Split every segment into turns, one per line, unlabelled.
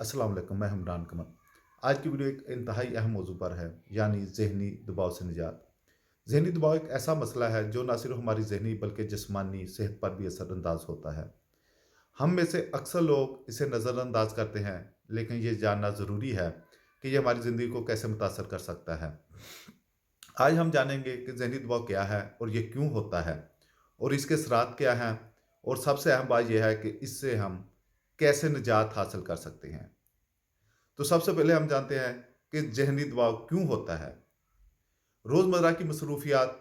अस्सलाम वालेकुम, मैं इमरान कमर। आज की वीडियो एक इंतहाई अहम मौजू पर है, यानी ज़हनी दबाव से निजात। ज़हनी दबाव एक ऐसा मसला है जो ना सिर्फ हमारी ज़हनी बल्कि जिस्मानी सेहत पर भी असरअंदाज होता है। हम में से अक्सर लोग इसे नज़रअंदाज करते हैं, लेकिन ये जानना ज़रूरी है कि ये हमारी ज़िंदगी को कैसे मुतासर कर सकता है। आज हम जानेंगे कि ज़हनी दबाव क्या है और ये क्यों होता है, और इसके असरात क्या हैं, और सबसे अहम बात यह है कि इससे हम कैसे निजात हासिल कर सकते हैं। तो सबसे पहले हम जानते हैं कि ज़हनी दबाव क्यों होता है। रोज़मर्रा की मसरूफियात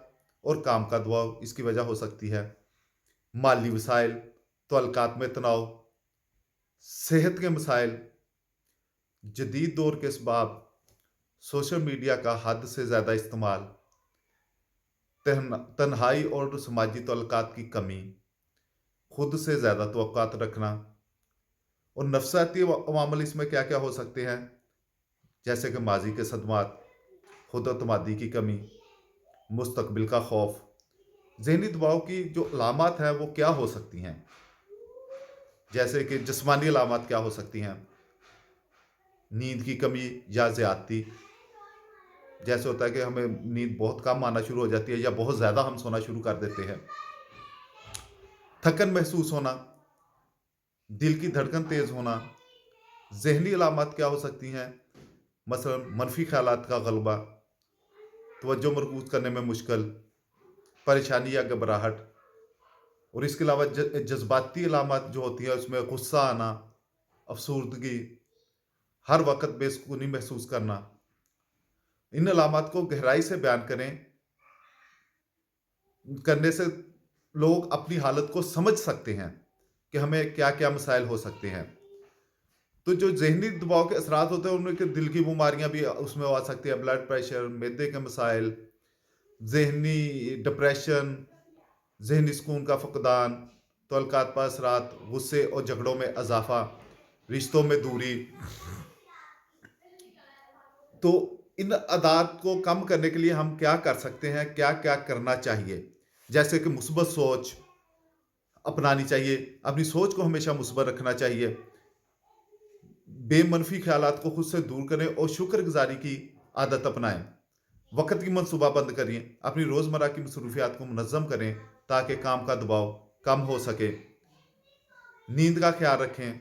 और काम का दबाव इसकी वजह हो सकती है। माली वसाइल, तल्लुकात में तनाव, सेहत के मसाइल, जदीद दौर के असबाब, सोशल मीडिया का हद से ज़्यादा इस्तेमाल, तन्हाई और समाजी तल्लुकात की कमी, खुद से ज़्यादा तवक्कुआत रखना, और नफसियाती अवामिल इसमें क्या क्या हो सकते हैं, जैसे कि माजी के सदमात, खुद अतमादी की कमी, मुस्तकबिल का खौफ। ज़हनी दबाव की जो अलामात हैं वो क्या हो सकती हैं, जैसे कि जिस्मानी अलामात क्या हो सकती हैं, नींद की कमी या ज़्यादती। जैसे होता है कि हमें नींद बहुत कम आना शुरू हो जाती है या बहुत ज़्यादा हम सोना शुरू कर देते हैं। थकन महसूस होना, दिल की धड़कन तेज़ होना। ज़हनी अलामात क्या हो सकती हैं, मसलन मनफी ख़यालात का गलबा, तवज्जो मरकूज़ करने में मुश्किल, परेशानी या घबराहट। और इसके अलावा जज़्बाती अलामात जो होती हैं उसमें गुस्सा आना, अफ़सरदगी, हर वक़्त बेसुकूनी महसूस करना। इन अलामात को गहराई से बयान करने से लोग अपनी हालत को समझ सकते हैं कि हमें क्या-क्या मसाइल हो सकते हैं। तो जो ज़हनी दबाव के असरात होते हैं उनमें के दिल की बीमारियाँ भी उसमें आ सकती है, ब्लड प्रेशर, मैदे के मसाइल, ज़हनी डिप्रेशन, ज़हनी सुकून का फ़ुक़दान, तल्लुकात पर असरात, गुस्से और झगड़ों में इज़ाफ़ा, रिश्तों में दूरी। तो इन आदात को कम करने के लिए हम क्या कर सकते हैं, क्या-क्या करना चाहिए? जैसे कि मुस्बत सोच अपनानी चाहिए, अपनी सोच को हमेशा मुस्बत रखना चाहिए, बेमनफ़ी ख़यालात को खुद से दूर करें और शुक्रगुज़ारी की आदत अपनाएँ। वक़्त की मनसूबाबंद करिए, अपनी रोज़मर्रा की मसरूफियात को मुनज़्ज़म करें ताकि काम का दबाव कम हो सके। नींद का ख़्याल रखें,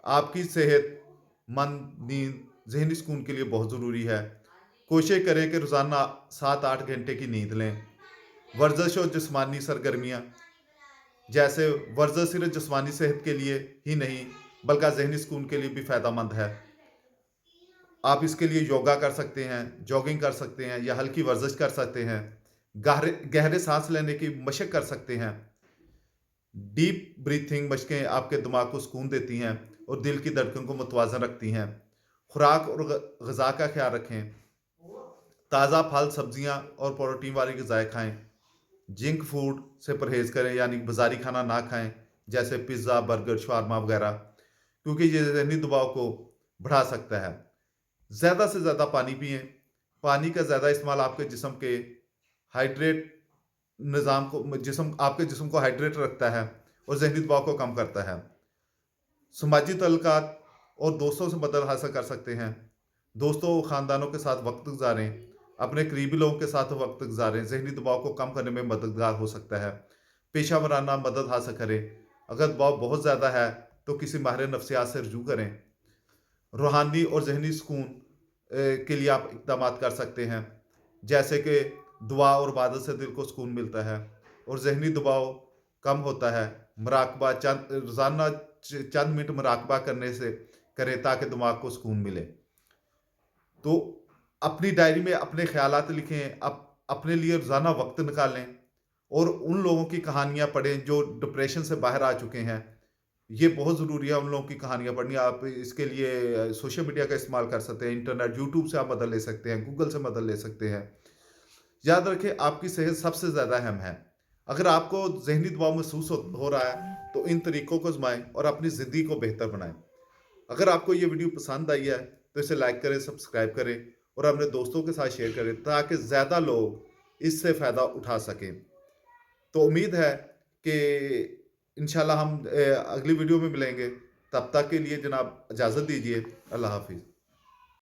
आपकी सेहतमंद नींद ज़हनी सुकून के लिए बहुत ज़रूरी है। कोशिश करें कि रोज़ाना 7-8 घंटे की नींद लें। वर्जिश और जिस्मानी सरगर्मियाँ, जैसे वर्जिश सिर्फ़ जिस्मानी सेहत के लिए ही नहीं बल्कि ज़हनी सुकून के लिए भी फ़ायदेमंद है। आप इसके लिए योगा कर सकते हैं, जॉगिंग कर सकते हैं या हल्की वर्जिश कर सकते हैं। गहरे गहरे साँस लेने की मशक कर सकते हैं। डीप ब्रीथिंग मशकें आपके दिमाग को सुकून देती हैं और दिल की धड़कन को मुतवाज़न रखती हैं। खुराक और ग़िज़ा का ख़्याल रखें। ताज़ा फल, सब्जियाँ और प्रोटीन वाली ग़िज़ाएँ खाएँ। जंक फूड से परहेज़ करें, यानी बाज़ारी खाना ना खाएँ, जैसे पिज़्ज़ा, बर्गर, शवारमा वग़ैरह, क्योंकि ये ज़हनी दबाव को बढ़ा सकता है। ज़्यादा से ज़्यादा पानी पिएँ। पानी का ज़्यादा इस्तेमाल आपके जिस्म के हाइड्रेट जिस्म आपके जिस्म को हाइड्रेट रखता है और ज़हनी दबाव को कम करता है। समाजी तल्लुकात और दोस्तों से मदद हासिल कर सकते हैं। दोस्तों और ख़ानदानों के साथ वक़्त गुज़ारें, अपने करीबी लोगों के साथ वक़्त गुज़ारें, ज़हनी दबाव को कम करने में मददगार हो सकता है। पेशा-वराना मदद हासिल करें। अगर दबाव बहुत ज़्यादा है, तो किसी माहिर नफ्सियात से रुजू करें। रूहानी और ज़हनी सुकून के लिए आप इक़दामात कर सकते हैं, जैसे कि दुआ और इबादत से दिल को सुकून मिलता है और ज़हनी दबाव कम होता है। मुराक़बा रोज़ाना चंद मिनट मुराक़बा करने से करें ताकि दिमाग को सुकून मिले। तो अपनी डायरी में अपने ख़यालात लिखें, अपने लिए रोज़ाना वक़्त निकालें और उन लोगों की कहानियाँ पढ़ें जो डिप्रेशन से बाहर आ चुके हैं। ये बहुत ज़रूरी है उन लोगों की कहानियाँ पढ़नी। आप इसके लिए सोशल मीडिया का इस्तेमाल कर सकते हैं, इंटरनेट, यूट्यूब से आप मदद ले सकते हैं, गूगल से मदद ले सकते हैं। याद रखें, आपकी सेहत सबसे ज़्यादा अहम है। अगर आपको ज़हनी दबाव महसूस हो रहा है, तो इन तरीकों को आज़माएँ और अपनी ज़िंदगी को बेहतर बनाएँ। अगर आपको ये वीडियो पसंद आई है, तो इसे लाइक करें, सब्सक्राइब करें और अपने दोस्तों के साथ शेयर करें ताकि ज़्यादा लोग इससे फ़ायदा उठा सकें। तो उम्मीद है कि इंशाल्लाह हम अगली वीडियो में मिलेंगे। تب تک کے لیے جناب اجازت دیجیے، اللہ حافظ۔